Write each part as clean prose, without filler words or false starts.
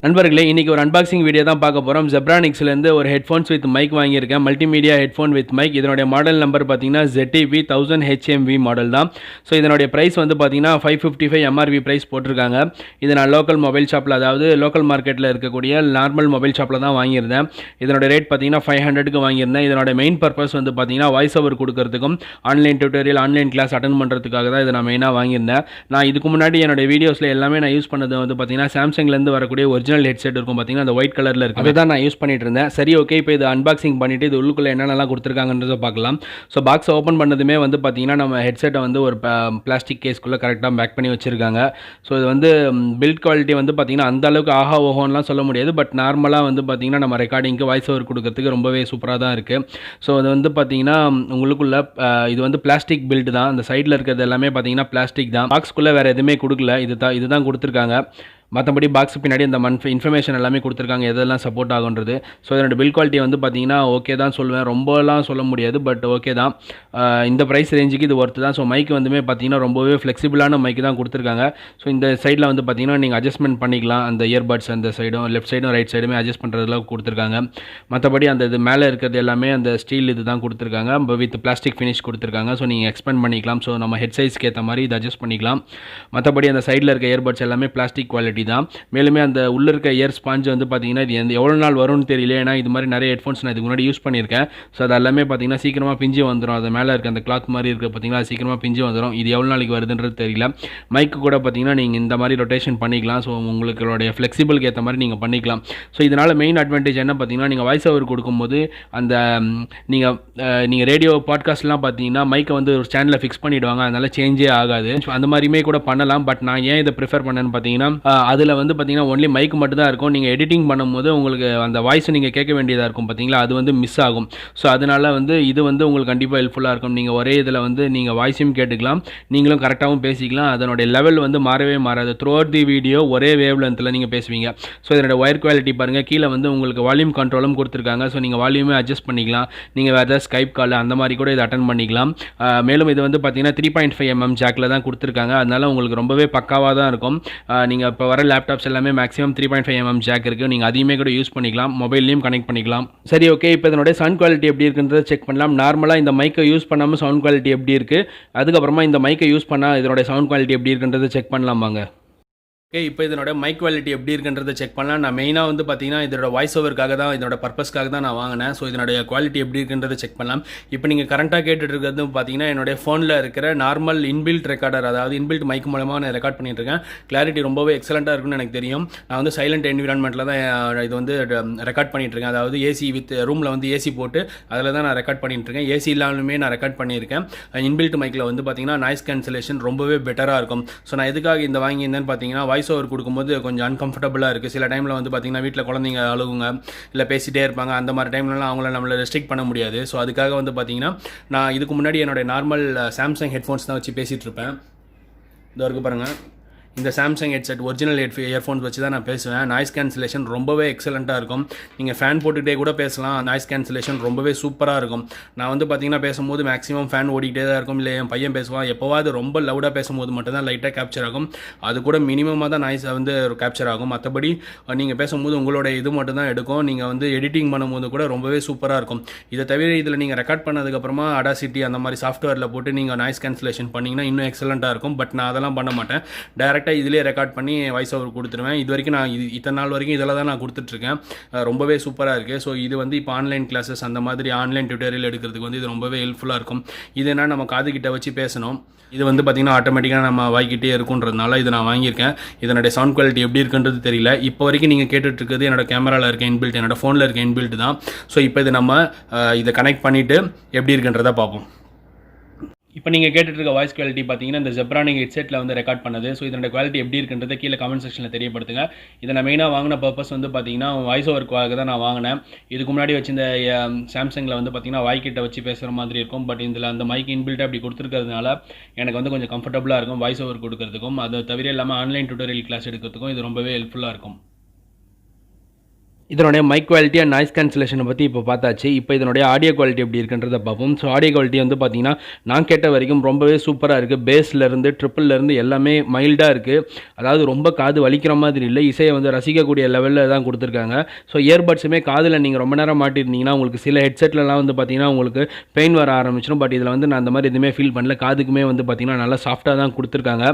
நண்பர்களே இன்னைக்கு ஒரு அன்பாக்சிங் வீடியோ தான் பார்க்க போகிறோம். ஜெப்ரானிக்ஸ்ல இருந்து ஒரு ஹெட்ஃபோன்ஸ் வித் மைக் வாங்கியிருக்கேன். Multimedia headphone with mic. இதனுடைய மாடல் நம்பர் பார்த்தீங்கன்னா 𝐷𝐸 1000 மாடல் தான். ஸோ இதனுடைய ப்ரைஸ் வந்து பார்த்தீங்கன்னா 555 MRP ப்ரைஸ் போட்டிருக்காங்க. இது நான் லோக்கல் மொபைல் ஷாப்பில், அதாவது லோக்கல் மார்க்கெட்டில் இருக்கக்கூடிய நார்மல் மொபைல் ஷாப்பில் தான் வாங்கியிருந்தேன். இதனோட ரேட் பார்த்தீங்கன்னா 500க்கு வாங்கியிருந்தேன். இதனோட மெயின் பர்பஸ் வந்து பார்த்தீங்கன்னா வாய்ஸ் ஓவர் கொடுக்கறதுக்கும் online tutorial, online class attend பண்ணுறதுக்காக தான் இதை நான் மெயினாக வாங்கியிருந்தேன். நான் இதுக்கு முன்னாடி என்னோட வீடியோஸில் எல்லாமே நான் யூஸ் பண்ணது வந்து பார்த்தீங்கன்னா சாம்சங்லேருந்து வரக்கூடிய ஒரிஜினல் ஹெட்செட் இருக்கும் பார்த்தீங்கன்னா, அந்த ஒயிட் கலரில் இருக்குது, அதுதான் நான் யூஸ் பண்ணிட்டு இருந்தேன். சரி, ஓகே, இப்போ இது அன்பாக்சிங் பண்ணிட்டு இது உள்ளுக்குள்ளே என்னென்னலாம் கொடுத்துருக்காங்கன்றதை பார்க்கலாம். ஸோ பாக்ஸ் ஓப்பன் பண்ணதுமே வந்து பார்த்தீங்கன்னா நம்ம ஹெட்செட்டை வந்து ஒரு பிளாஸ்டிக் கேஸ்க்குள்ளே கரெக்டாக பேக் பண்ணி வச்சுருக்காங்க. ஸோ இது வந்து பில்ட் குவாலிட்டி வந்து பார்த்தீங்கன்னா அந்த அளவுக்கு ஆஹா ஓஹோன்லாம் சொல்ல முடியாது. பட் நார்மலாக வந்து பார்த்தீங்கன்னா நம்ம ரெக்கார்டிங்க்கு வாய்ஸ் ஓவர் கொடுக்கறதுக்கு ரொம்பவே சூப்பராக தான் இருக்குது. ஸோ அது வந்து பார்த்தீங்கன்னா உங்களுக்குள்ள இது வந்து பிளாஸ்டிக் பில்டு தான். அந்த சைடில் இருக்கிறது எல்லாமே பார்த்தீங்கன்னா பிளாஸ்டிக் தான். பாக்ஸ்க்குள்ளே வேறு எதுவுமே கொடுக்கல, இதுதான் கொடுத்துருக்காங்க. மற்றபடி பாக்ஸ் பின்னாடி இந்த இன்ஃபர்மேஷன் எல்லாமே கொடுத்துருக்காங்க, எதெல்லாம் சப்போர்ட் ஆகுன்றது. ஸோ இதோட பில் குவாலிட்டி வந்து பார்த்தீங்கன்னா ஓகே தான் சொல்லுவேன். ரொம்பலாம் சொல்ல முடியாது, பட் ஓகே தான். இந்த ப்ரைஸ் ரேஞ்சுக்கு இது ஒர்த்து தான். ஸோ மைக் வந்துமே பார்த்தீங்கன்னா ரொம்பவே ஃப்ளெக்சிபிளான மைக் தான் கொடுத்துருக்காங்க. ஸோ இந்த சைடில் வந்து பார்த்தீங்கன்னா நீங்கள் அட்ஜஸ்ட்மெண்ட் பண்ணிக்கலாம். அந்த இயர்பட்ஸ் அந்த சைடும் லெஃப்ட் சைடும் ரைட் சைடுமே அட்ஜஸ்ட் பண்ணுறதுலாம் கொடுத்துருக்காங்க. மற்றபடி அந்த இது மேலே இருக்கிறது எல்லாமே அந்த ஸ்டீல் இது தான் கொடுத்துருக்காங்க, வித் பிளாஸ்டிக் ஃபினிஷ் கொடுத்துருக்காங்க. ஸோ நீங்கள் எக்ஸ்பெண்ட் பண்ணிக்கலாம். ஸோ நம்ம ஹெட் சைஸ்க்கு ஏற்ற மாதிரி இது அட்ஜஸ்ட் பண்ணிக்கலாம். மற்றபடி அந்த சைடில் இருக்க இயர்பட்ஸ் எல்லாமே பிளாஸ்டிக் குவாலிட்டி தான். மேலுமே அந்த உள்ள இருக்க இயர் ஸ்பாஞ்ச் வந்து பார்த்தீங்கன்னா இது எவ்வளோ நாள் வரும்னு தெரியல. ஏன்னா இது மாதிரி நிறைய ஹெட்ஃபோன்ஸ் நான் இதுக்கு முன்னாடி யூஸ் பண்ணியிருக்கேன். ஸோ அது எல்லாமே பார்த்தீங்கன்னா சீக்கிரமாக பிஞ்சு வந்துடும். அது மேலே இருக்க அந்த கிளாத் மாதிரி இருக்க பார்த்தீங்கன்னா அது சீக்கிரமாக பிஞ்சு வந்துடும். இது எவ்வளோ நாளைக்கு வருதுன்றது தெரியல. மைக்கு கூட பார்த்தீங்கன்னா நீங்கள் இந்த மாதிரி ரொட்டேஷன் பண்ணிக்கலாம். ஸோ உங்களுடைய ஃப்ளெக்சிபிளுக்கு ஏற்ற மாதிரி நீங்கள் பண்ணிக்கலாம். ஸோ இதனால் மெயின் அட்வான்டேஜ் என்ன பார்த்தீங்கன்னா, நீங்கள் வாய்ஸ் ஓவர் கொடுக்கும்போது அந்த நீங்கள் ரேடியோ பாட்காஸ்ட்லாம் பார்த்தீங்கன்னா மைக்கை வந்து ஒரு ஸ்டாண்டில் ஃபிக்ஸ் பண்ணிவிடுவாங்க, அதனால் சேஞ்சே ஆகாது. அந்த மாதிரியுமே கூட பண்ணலாம். பட் நான் ஏன் இதை ப்ரிஃபர் பண்ணேன்னு பார்த்தீங்கன்னா, அதில் வந்து பார்த்தீங்கன்னா ஒன்லி மைக் மட்டும் தான் இருக்கும். நீங்கள் எடிட்டிங் பண்ணும்போது உங்களுக்கு அந்த வாய்ஸ் நீங்கள் கேட்க வேண்டியதாக இருக்கும் பார்த்தீங்களா, அது வந்து மிஸ் ஆகும். ஸோ அதனால் வந்து இது வந்து உங்களுக்கு கண்டிப்பாக ஹெல்ப்ஃபுல்லாக இருக்கும். நீங்கள் ஒரே இதில் வந்து நீங்கள் வாய்ஸையும் கேட்டுக்கலாம், நீங்களும் கரெக்டாகவும் பேசிக்கலாம். அதனுடைய லெவல் வந்து மாறவே மாறாது. த்ரூ அவுட் தி வீடியோ ஒரே வேவ் லென்த்தில் நீங்கள் பேசுவீங்க. ஸோ இதனோட ஒயர் குவாலிட்டி பாருங்கள். கீழே வந்து உங்களுக்கு வால்யூம் கண்ட்ரோலும் கொடுத்துருக்காங்க. ஸோ நீங்கள் வால்யூமே அட்ஜஸ்ட் பண்ணிக்கலாம். நீங்கள் வேறு ஏதாவது ஸ்கைப் கால் அந்த மாதிரி கூட இதை அட்டன் பண்ணிக்கலாம். மேலும் இது வந்து பார்த்தீங்கன்னா 3.5 mm ஜாக்கில் தான் கொடுத்துருக்காங்க. அதனால் உங்களுக்கு ரொம்பவே பக்காவாக தான் இருக்கும். நீங்கள் இப்போ வர லேப்டாப்ஸ் எல்லாமே மேக்ஸிமம் 3.5 mm ஜாக் இருக்குது. நீங்கள் அதையுமே கூட யூஸ் பண்ணிக்கலாம், மொபைல்லையும் கனெக்ட் பண்ணிக்கலாம். சரி, ஓகே, இப்போ இதனுடைய சவுண்ட் குவாலிட்டி எப்படி இருக்குன்றதை செக் பண்ணலாம். நார்மலாக இந்த மைக்கை யூஸ் பண்ணாமல் சவுண்ட் குவாலிட்டி எப்படி இருக்குது, அதுக்கப்புறமா இந்த மைக்கை யூஸ் பண்ணால் இதனுடைய சவுண்ட் குவாலிட்டி எப்படி இருக்குன்றதை செக் பண்ணலாம் வாங்க. ஓகே, இப்போ இதனோட மைக் குவாலிட்டி எப்படி இருக்குன்றதை செக் பண்ணலாம். நான் மெயினாக வந்து பார்த்தீங்கன்னா இதோட வாய்ஸ் ஓவருக்காக தான், இதோட பர்பஸ்க்காக தான் நான் வாங்கினேன். ஸோ இதனுடைய குவாலிட்டி எப்படி இருக்குன்றதை செக் பண்ணலாம். இப்போ நீங்கள் கரண்ட்டாக கேட்டுட்டு இருக்கிறது பார்த்தீங்கன்னா என்னுடைய ஃபோனில் இருக்கிற நார்மல் இன்பில்ட் ரெக்கார்டர், அதாவது இன்பில்ட் மைக் மூலமாக நான் ரெக்கார்ட் பண்ணிட்டு இருக்கேன். கிளாரிட்டி ரொம்பவே எக்ஸலண்ட்டாக இருக்குன்னு எனக்கு தெரியும். நான் வந்து சைலண்ட் என்விரான்மெண்ட்டில் தான் இது வந்து ரெக்கார்ட் பண்ணிட்டு இருக்கேன். அதாவது ஏசி வித் ரூமில் வந்து ஏசி போட்டு அதில் தான் நான் ரெக்கார்ட் பண்ணிட்டு இருக்கேன். ஏசி இல்லாமலுமே நான் ரெக்கார்ட் பண்ணியிருக்கேன். இன்பில்ட் மைக்கில் வந்து பார்த்தீங்கன்னா நாய்ஸ் கேன்சலேஷன் ரொம்பவே பெட்டராக இருக்கும். ஸோ நான் எதுக்காக இந்த வாங்கியிருந்தேன்னு பார்த்தீங்கன்னா, வாய்ஸ் ஓவர் கொடுக்கும்போது கொஞ்சம் அன்கம்ஃபர்டபுளாக இருக்குது. சில டைமில் வந்து பார்த்திங்கன்னா வீட்டில் குழந்தைங்க அழுகுங்க, இல்லை பேசிகிட்டே இருப்பாங்க. அந்த மாதிரி டைம்லலாம் அவங்கள நம்மளை ரெஸ்ட்ரிக்ட் பண்ண முடியாது. ஸோ அதுக்காக வந்து பார்த்திங்கன்னா நான் இதுக்கு முன்னாடி என்னோடய நார்மல் சாம்சங் ஹெட்ஃபோன்ஸ் தான் வச்சு பேசிகிட்டு இருப்பேன். இதோ இருக்குது பாருங்கள், இந்த சாம்சங் ஹெட்செட் ஒரிஜினல் இயர்ஃபோன்ஸ் வச்சு தான் நான் பேசுவேன். நாய்ஸ் கேன்சலேஷன் ரொம்பவே எக்ஸலண்ட்டாக இருக்கும். நீங்கள் ஃபேன் போட்டுகிட்டே கூட பேசலாம். நாய்ஸ் கேன்சலேஷன் ரொம்பவே சூப்பராக இருக்கும். நான் வந்து பார்த்தீங்கன்னா பேசும்போது மேக்ஸிமம் ஃபேன் ஓடிக்கிட்டே தான் இருக்கும். இல்லை என் பையன் பேசுவான், எப்போவாது ரொம்ப லவுடாக பேசும்போது மட்டும்தான் லைட்டாக கேப்சர் ஆகும். அது கூட மினிமமாக தான் நாய்ஸ் வந்து கேப்சர் ஆகும். மற்றபடி நீங்கள் பேசும்போது உங்களோட இது மட்டும் தான் எடுக்கும். நீங்கள் வந்து எடிட்டிங் பண்ணும்போது கூட ரொம்பவே சூப்பராக இருக்கும். இதை தவிர இதில் நீங்கள் ரெக்கார்ட் பண்ணதுக்கப்புறமா அடாசிட்டி அந்த மாதிரி சாஃப்ட்வேரில் போட்டு நீங்கள் நாய்ஸ் கேன்சலேஷன் பண்ணிங்கன்னா இன்னும் எக்ஸலண்ட்டாக இருக்கும். பட் நான் அதெல்லாம் பண்ண மாட்டேன். டேரெக்டாக இதிலே ரெக்கார்ட் பண்ணி வாய்ஸ் ஓவர் கொடுத்துருவேன். இது வரைக்கும் நான் இத்தனை நாள் வரைக்கும் இதில் தான் நான் கொடுத்துட்ருக்கேன். ரொம்பவே சூப்பராக இருக்குது. ஸோ இது வந்து இப்போ ஆன்லைன் கிளாஸஸ் அந்த மாதிரி ஆன்லைன் டியூட்டோரியல் எடுக்கிறதுக்கு வந்து இது ரொம்பவே ஹெல்ப்ஃபுல்லாக இருக்கும். இது என்ன, நம்ம காதுகிட்ட வச்சு பேசணும். இது வந்து பார்த்திங்கன்னா ஆட்டோமேட்டிக்காக நம்ம வாய்க்கிட்டே இருக்குன்றதுனால இது நான் வாங்கியிருக்கேன். இதனுடைய சவுண்ட் குவாலிட்டி எப்படி இருக்குன்றது தெரியல. இப்போ வரைக்கும் நீங்கள் கேட்டுட்ருக்கிறது என்னோட கேமராவில் இருக்க இன்பில்ட், என்னோட ஃபோனில் இருக்க இன்பில்ட் தான். ஸோ இப்போ இது நம்ம இதை கனெக்ட் பண்ணிவிட்டு எப்படி இருக்குன்றதை பார்ப்போம். இப்போ நீங்கள் கேட்டுருக்க வாய்ஸ் குவாலிட்டி பார்த்தீங்கன்னா இந்த ஜெப்ரானிக் ஹெட்செட்டில் வந்து ரெக்கார்ட் பண்ணது. ஸோ இதோட குவாலிட்டி எப்படி இருக்குன்றதை கீழே கமெண்ட் செக்ஷனில் தெரியப்படுத்துங்க. இதை நான் மெயினாக வாங்கின பர்பஸ் வந்து பார்த்தீங்கன்னா வாய்ஸ் ஓவருக்காக தான் நான் வாங்கினேன். இதுக்கு முன்னாடி வச்சு இந்த சாம்சங்கில் வந்து பார்த்தீங்கன்னா வாய்க்கிட்ட வச்சு பேசுகிற மாதிரி இருக்கும். பட் இதில் அந்த மைக் இன்பில்ட் அப்படி கொடுத்துருக்கிறதுனால எனக்கு வந்து கொஞ்சம் கம்ஃபர்டபுளாக இருக்கும் வாய்ஸ் ஓவர் கொடுக்கறதுக்கும். அது தவிர இல்லாமல் ஆன்லைன் டியூட்டோரியல் கிளாஸ் எடுக்கிறதுக்கும் இது ரொம்பவே ஹெல்ப்ஃபுல்லாக இருக்கும். இதனுடைய மைக் குவாலிட்டி அண்ட் நாய்ஸ் கேன்சலேஷனை பற்றி இப்போ பார்த்தாச்சு. இப்போ இதனுடைய ஆடியோ குவாலிட்டி எப்படி இருக்குன்றத பார்ப்போம். ஸோ ஆடியோ குவாலிட்டி வந்து பார்த்தீங்கன்னா நான் கேட்ட வரைக்கும் ரொம்பவே சூப்பராக இருக்குது. பேஸ்லேருந்து ட்ரிப்பிள்லேருந்து எல்லாமே மைல்டாக இருக்குது. அதாவது ரொம்ப காது வலிக்கிற மாதிரி இல்லை, இசையை வந்து ரசிக்கக்கூடிய லெவலில் தான் கொடுத்துருக்காங்க. ஸோ இயர்பட்ஸுமே காதில் நீங்கள் ரொம்ப நேரம் மாட்டிருந்தீங்கன்னா உங்களுக்கு சில ஹெட்செட்லலாம் வந்து பார்த்தீங்கன்னா உங்களுக்கு பெயின் வர ஆரம்பிச்சிடும். பட் இதில் வந்து நான் அந்த மாதிரி எதுவுமே ஃபீல் பண்ணல. காதுக்குமே வந்து பார்த்தீங்கன்னா நல்லா சாஃப்ட்டாக தான் கொடுத்துருக்காங்க.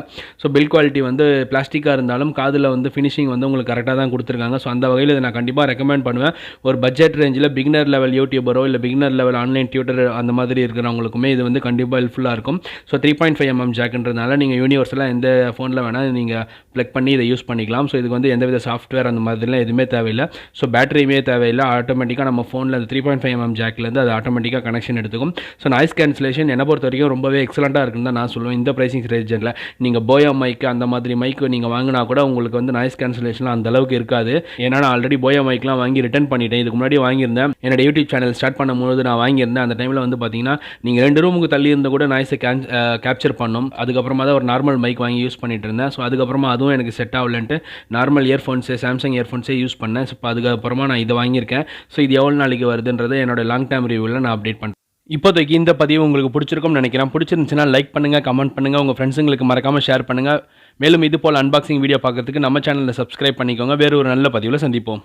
ஸோ பில்ட் குவாலிட்டி வந்து பிளாஸ்டிக்காக இருந்தாலும் காதில் வந்து ஃபினிஷிங் வந்து உங்களுக்கு கரெக்டாக தான் கொடுத்துருக்காங்க. ஸோ அந்த வகையில் இதை நான் கண்டிப்பாக ரெக்கமெண்ட் பண்ணுவேன். ஒரு பட்ஜெட் ரேஞ்சில் பிகினர் லெவல் யூடியூபரோ இல்லை பிகினர் லெவல் ஆன்லைன் டியூட்டர் அந்த மாதிரி இருக்கிறவங்களுக்குமே இது வந்து கண்டிப்பாக ஹெல்ப்ஃபுல்லாக இருக்கும். ஸோ 3.5 mm ஜாக்ன்றதுனால நீங்கள் யூனிவர்சலாக எந்த ஃபோனில் வேணால் நீங்கள் ப்ளக் பண்ணி இதை யூஸ் பண்ணிக்கலாம். ஸோ இதுக்கு வந்து எந்தவித சாஃப்ட்வேர் அந்த மாதிரிலாம் எதுவுமே தேவையில்லை. ஸோ பேட்டரியுமே தேவையில்லை. ஆட்டோமேட்டிக்காக நம்ம ஃபோனில் அந்த 3.5 mm ஜாக்லேருந்து அது ஆட்டோமேட்டிக்காக கனெக்ஷன் எடுத்துக்கும். ஸோ நாய்ஸ் கேன்சலேஷன் என்னை பொறுத்த வரைக்கும் ரொம்பவே எக்ஸலண்ட்டாக இருக்குன்னு தான் நான் சொல்லுவேன். இந்த ப்ரைசிங் ரேஞ்சில் நீங்கள் போயா மைக் அந்த மாதிரி மைக் நீங்கள் வாங்கினா கூட உங்களுக்கு வந்து நாய்ஸ் கேன்சலேஷன் அந்த அளவுக்கு இருக்காது. ஏன்னா நான் ஆல்ரெடி போயா மைக்லாம் வாங்கி ரிட்டர்ன் பண்ணிட்டேன். இதுக்கு முன்னாடி வாங்கியிருந்தேன். என்னோட யூடியூப் சேனல் ஸ்டார்ட் பண்ணும்போது நான் வாங்கியிருந்தேன். அந்த டைமில் வந்து பார்த்தீங்கன்னா நீங்கள் 2 ரூமுக்கு தள்ளி இருந்த கூட நாய்ஸை கேப்சர் பண்ணும். அதுக்கப்புறமா தான் ஒரு நார்மல் மைக் வாங்கி யூஸ் பண்ணிட்டு இருந்தேன். ஸோ அதுக்கப்புறமா அதுவும் எனக்கு செட் ஆகலன்ட்டு நார்மல் இயர்ஃபோன்ஸே சாம்சங் இயர்ஃபோன்ஸே யூஸ் பண்ணேன். ஸோ அதுக்கப்புறமா நான் இதை வாங்கியிருக்கேன். ஸோ இது எவ்வளோ நாளைக்கு வருதுன்றதை என்னோட லாங் டேர்ம் ரிவ்யூவில் நான் அப்டேட் பண்ணுறேன். இப்போதைக்கு இந்த பதிவு உங்களுக்கு பிடிச்சிருக்கும்னு நினைக்கிறேன். பிடிச்சிருந்துச்சுன்னா லைக் பண்ணுங்கள், கமெண்ட் பண்ணுங்கள், உங்கள் ஃப்ரெண்ட்ஸுங்களுக்கு மறக்காமல் ஷேர் பண்ணுங்கள். மேலும் இது போல் அன்பாக்சிங் வீடியோ பார்க்கறதுக்கு நம்ம சேனலில் சப்ஸ்கிரைப் பண்ணிக்கோங்க. வேறு ஒரு நல்ல பதிவில் சந்திப்போம்.